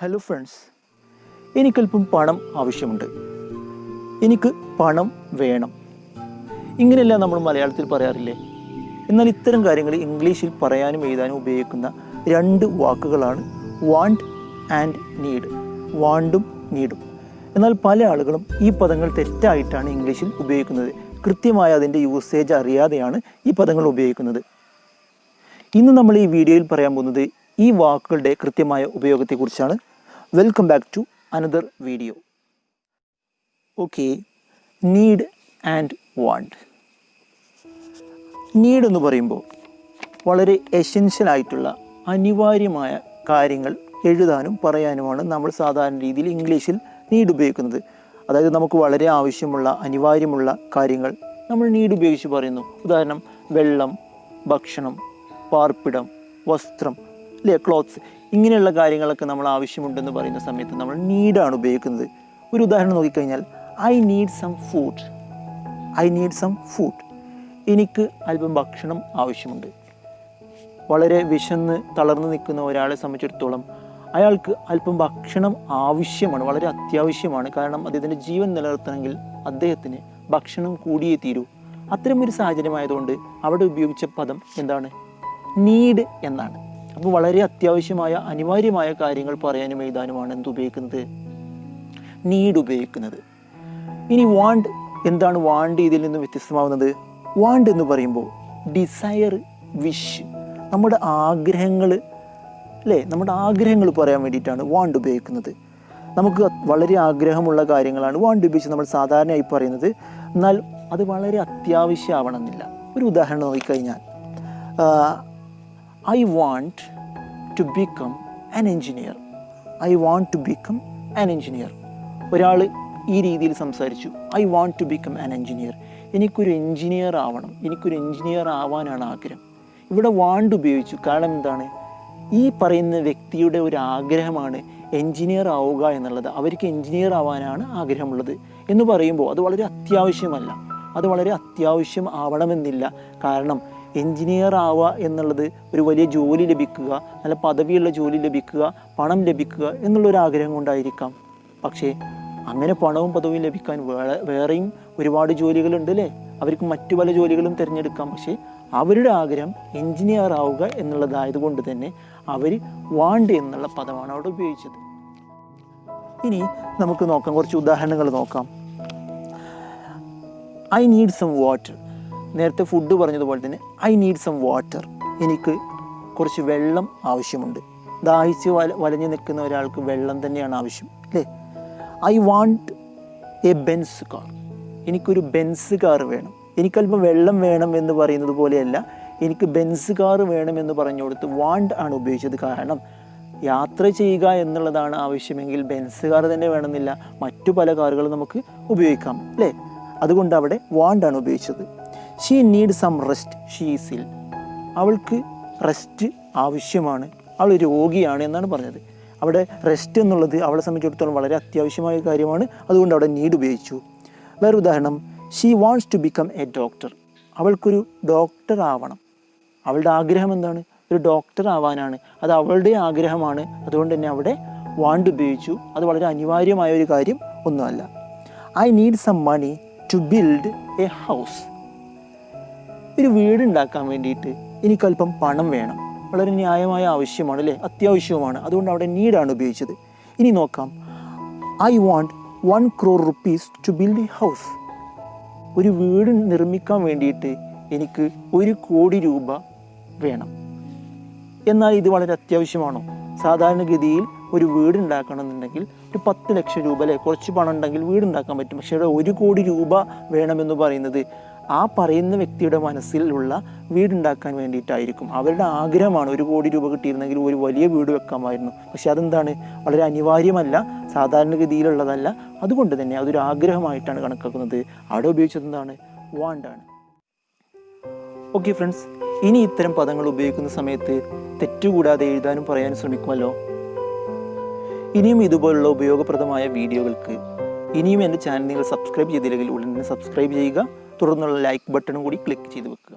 Hello friends, എനിക്കല്പം പണം ആവശ്യമുണ്ട്, എനിക്ക് പണം വേണം, ഇങ്ങനെയല്ല നമ്മൾ മലയാളത്തിൽ പറയാറില്ലേ? എന്നാൽ ഇത്തരം കാര്യങ്ങൾ ഇംഗ്ലീഷിൽ പറയാനും എഴുതാനും ഉപയോഗിക്കുന്ന രണ്ട് വാക്കുകളാണ് വാണ്ട് ആൻഡ് നീഡ്. വാണ്ടും നീഡും. എന്നാൽ പല ആളുകളും ഈ പദങ്ങൾ തെറ്റായിട്ടാണ് ഇംഗ്ലീഷിൽ ഉപയോഗിക്കുന്നത്. കൃത്യമായ അതിൻ്റെ യൂസേജ് അറിയാതെയാണ് ഈ പദങ്ങൾ ഉപയോഗിക്കുന്നത്. ഇന്ന് നമ്മൾ ഈ വീഡിയോയിൽ പറയാൻ പോകുന്നത് ഈ വാക്കുകളുടെ കൃത്യമായ ഉപയോഗത്തെക്കുറിച്ചാണ്. Welcome back to another video. Okay, need and want. Need എന്ന് പറയുമ്പോൾ വളരെ എസെൻഷ്യൽ ആയിട്ടുള്ള അനിവാര്യമായ കാര്യങ്ങൾ എഴുതാനും പറയാനുമാണ് നമ്മൾ സാധാരണ രീതിയിൽ ഇംഗ്ലീഷിൽ നീഡ് ഉപയോഗിക്കുന്നത്. അതായത് നമുക്ക് വളരെ ആവശ്യമുള്ള അനിവാര്യമുള്ള കാര്യങ്ങൾ നമ്മൾ നീഡ് ഉപയോഗിച്ച് പറയുന്നു. ഉദാഹരണം, വെള്ളം, ഭക്ഷണം, പാർപ്പിടം, വസ്ത്രം, അല്ലേ, ക്ലോത്ത്സ്, ഇങ്ങനെയുള്ള കാര്യങ്ങളൊക്കെ നമ്മൾ ആവശ്യമുണ്ടെന്ന് പറയുന്ന സമയത്ത് നമ്മൾ നീഡാണ് ഉപയോഗിക്കുന്നത്. ഒരു ഉദാഹരണം നോക്കിക്കഴിഞ്ഞാൽ, ഐ നീഡ് സം ഫുഡ്. എനിക്ക് അല്പം ഭക്ഷണം ആവശ്യമുണ്ട്. വളരെ വിശന്ന് തളർന്നു നിൽക്കുന്ന ഒരാളെ സംബന്ധിച്ചിടത്തോളം അയാൾക്ക് അല്പം ഭക്ഷണം ആവശ്യമാണ്, വളരെ അത്യാവശ്യമാണ്. കാരണം അദ്ദേഹത്തിൻ്റെ ജീവൻ നിലനിർത്തണമെങ്കിൽ അദ്ദേഹത്തിന് ഭക്ഷണം കൂടിയേ തീരൂ. അത്തരമൊരു സാഹചര്യമായതുകൊണ്ട് അവിടെ ഉപയോഗിച്ച പദം എന്താണ്? നീഡ് എന്നാണ്. അപ്പോൾ വളരെ അത്യാവശ്യമായ അനിവാര്യമായ കാര്യങ്ങൾ പറയാനും എഴുതാനുമാണ് ഉപയോഗിക്കുന്നത്? നീഡ് ഉപയോഗിക്കുന്നത്. ഇനി വാണ്ട് എന്താണ്? വാണ്ട് ഇതിൽ നിന്ന് വ്യത്യസ്തമാവുന്നത്. വാണ്ട് എന്ന് പറയുമ്പോൾ ഡിസയർ, വിഷ്, നമ്മുടെ ആഗ്രഹങ്ങൾ, അല്ലേ, നമ്മുടെ ആഗ്രഹങ്ങൾ പറയാൻ വേണ്ടിയിട്ടാണ് വാണ്ട് ഉപയോഗിക്കുന്നത്. നമുക്ക് വളരെ ആഗ്രഹമുള്ള കാര്യങ്ങളാണ് വാണ്ട് ഉപയോഗിച്ച് നമ്മൾ സാധാരണയായി പറയുന്നത്. എന്നാൽ അത് വളരെ അത്യാവശ്യമാവണമെന്നില്ല. ഒരു ഉദാഹരണം നോക്കിക്കഴിഞ്ഞാൽ, I want to become an engineer. ഒരാൾ ഈ രീതിയിൽ സംസാരിച്ചു, I want to become an engineer. എനിക്കൊരു എൻജിനീയർ ആവണം, എനിക്കൊരു എൻജിനീയർ ആവാനാണ് ആഗ്രഹം. ഇവിടെ വാണ്ട് ഉപയോഗിച്ചു. കാരണം എന്താണ്? ഈ പറയുന്ന വ്യക്തിയുടെ ഒരു ആഗ്രഹമാണ് എൻജിനീയർ ആവുക എന്നുള്ളത്. അവർക്ക് എൻജിനീയർ ആവാനാണ് ആഗ്രഹമുള്ളത് എന്ന് പറയുമ്പോൾ അത് വളരെ അത്യാവശ്യമല്ല, അത് വളരെ അത്യാവശ്യം ആവണമെന്നില്ല. കാരണം എൻജിനീയർ ആവുക എന്നുള്ളത് ഒരു വലിയ ജോലി ലഭിക്കുക, നല്ല പദവിയുള്ള ജോലി ലഭിക്കുക, പണം ലഭിക്കുക എന്നുള്ളൊരു ആഗ്രഹം കൊണ്ടായിരിക്കാം. പക്ഷേ അങ്ങനെ പണവും പദവിയും ലഭിക്കാൻ വേറെയും ഒരുപാട് ജോലികളുണ്ട്, അല്ലേ? അവർക്ക് മറ്റു പല ജോലികളും തിരഞ്ഞെടുക്കാം. പക്ഷേ അവരുടെ ആഗ്രഹം എൻജിനീയർ ആവുക എന്നുള്ളതായതുകൊണ്ട് തന്നെ അവർ വാണ്ട് എന്നുള്ള പദമാണ് അവിടെ ഉപയോഗിച്ചത്. ഇനി നമുക്ക് നോക്കാം, കുറച്ച് ഉദാഹരണങ്ങൾ നോക്കാം. I need some water. നേരത്തെ ഫുഡ് പറഞ്ഞതുപോലെ തന്നെ ഐ നീഡ് സം വാട്ടർ. എനിക്ക് കുറച്ച് വെള്ളം ആവശ്യമുണ്ട്. ദാഹിച്ച് വലഞ്ഞു നിൽക്കുന്ന ഒരാൾക്ക് വെള്ളം തന്നെയാണ് ആവശ്യം, അല്ലേ? I want A Benz car. എനിക്കൊരു ബെൻസ് കാർ വേണം. എനിക്കല്പം വെള്ളം വേണം എന്ന് പറയുന്നത് പോലെയല്ല, എനിക്ക് ബെൻസ് കാർ വേണമെന്ന് പറഞ്ഞു കൊടുത്ത് വാണ്ട് ആണ് ഉപയോഗിച്ചത്. കാരണം യാത്ര ചെയ്യുക എന്നുള്ളതാണ് ആവശ്യമെങ്കിൽ ബെൻസ് കാർ തന്നെ വേണമെന്നില്ല, മറ്റു പല കാറുകളും നമുക്ക് ഉപയോഗിക്കാം, അല്ലേ? അതുകൊണ്ട് അവിടെ വാണ്ടാണ് ഉപയോഗിച്ചത്. She need some rest. She is ill. അവൾക്ക് റെസ്റ്റ് ആവശ്യമാണ്, അവൾ രോഗിയാണ് എന്നാണ് പറഞ്ഞത്. അവിടെ റെസ്റ്റ് എന്നുള്ളത് അവളെ സംബന്ധിച്ചിടത്തോളം വളരെ അത്യാവശ്യമായ കാര്യമാണ്. അതുകൊണ്ട് അവിടെ നീഡ് ഉപയോഗിച്ചു. വേറെ ഉദാഹരണം, she wants to become a doctor. അവൾക്കൊരു ഡോക്ടർ ആവണം. അവളുടെ ആഗ്രഹം എന്താണ്? ഒരു ഡോക്ടർ ആവാനാണ്. അത് അവളുടെ ആഗ്രഹമാണ്. അതുകൊണ്ട് തന്നെ അവിടെ വാണ്ട് ഉപയോഗിച്ചു. അത് വളരെ അനിവാര്യമായ ഒരു കാര്യം ഒന്നുമല്ല. I need some money to build a house. ഒരു വീടുണ്ടാക്കാൻ വേണ്ടിയിട്ട് എനിക്കല്പം പണം വേണം. വളരെ ന്യായമായ ആവശ്യമാണ്, അല്ലേ? അത്യാവശ്യവുമാണ്. അതുകൊണ്ട് അവിടെ നീഡാണ് ഉപയോഗിച്ചത്. ഇനി നോക്കാം, I want 1 crore rupees to build a house. ഒരു വീട് നിർമ്മിക്കാൻ വേണ്ടിയിട്ട് എനിക്ക് 1 കോടി രൂപ വേണം. എന്നാൽ ഇത് വളരെ അത്യാവശ്യമാണോ? സാധാരണഗതിയിൽ ഒരു വീട് ഉണ്ടാക്കണമെന്നുണ്ടെങ്കിൽ ഒരു 10 ലക്ഷം രൂപ, അല്ലേ, കുറച്ച് പണം ഉണ്ടെങ്കിൽ വീടുണ്ടാക്കാൻ പറ്റും. പക്ഷേ ഇവിടെ 1 കോടി രൂപ വേണമെന്ന് പറയുന്നത് ആ പറയുന്ന വ്യക്തിയുടെ മനസ്സിലുള്ള വീടുണ്ടാക്കാൻ വേണ്ടിയിട്ടായിരിക്കും. അവരുടെ ആഗ്രഹമാണ് 1 കോടി രൂപ കിട്ടിയിരുന്നെങ്കിൽ ഒരു വലിയ വീട് വെക്കാമായിരുന്നു. പക്ഷെ അതെന്താണ്? വളരെ അനിവാര്യമല്ല, സാധാരണഗതിയിലുള്ളതല്ല. അതുകൊണ്ട് തന്നെ അതൊരു ആഗ്രഹമായിട്ടാണ് കണക്കാക്കുന്നത്. അവിടെ ഉപയോഗിച്ചത് എന്താണ്? വാണ്ടാണ്. ഓക്കെ ഫ്രണ്ട്സ്, ഇനി ഇത്തരം പദങ്ങൾ ഉപയോഗിക്കുന്ന സമയത്ത് തെറ്റുകൂടാതെ എഴുതാനും പറയാനും ശ്രമിക്കുമല്ലോ. ഇനിയും ഇതുപോലുള്ള ഉപയോഗപ്രദമായ വീഡിയോകൾക്ക് ഇനിയും എൻ്റെ ചാനൽ നിങ്ങൾ സബ്സ്ക്രൈബ് ചെയ്തില്ലെങ്കിൽ ഉടൻ തന്നെ സബ്സ്ക്രൈബ് ചെയ്യുക. തുടർന്നുള്ള ലൈക്ക് ബട്ടണും കൂടി ക്ലിക്ക് ചെയ്ത് വെക്കുക.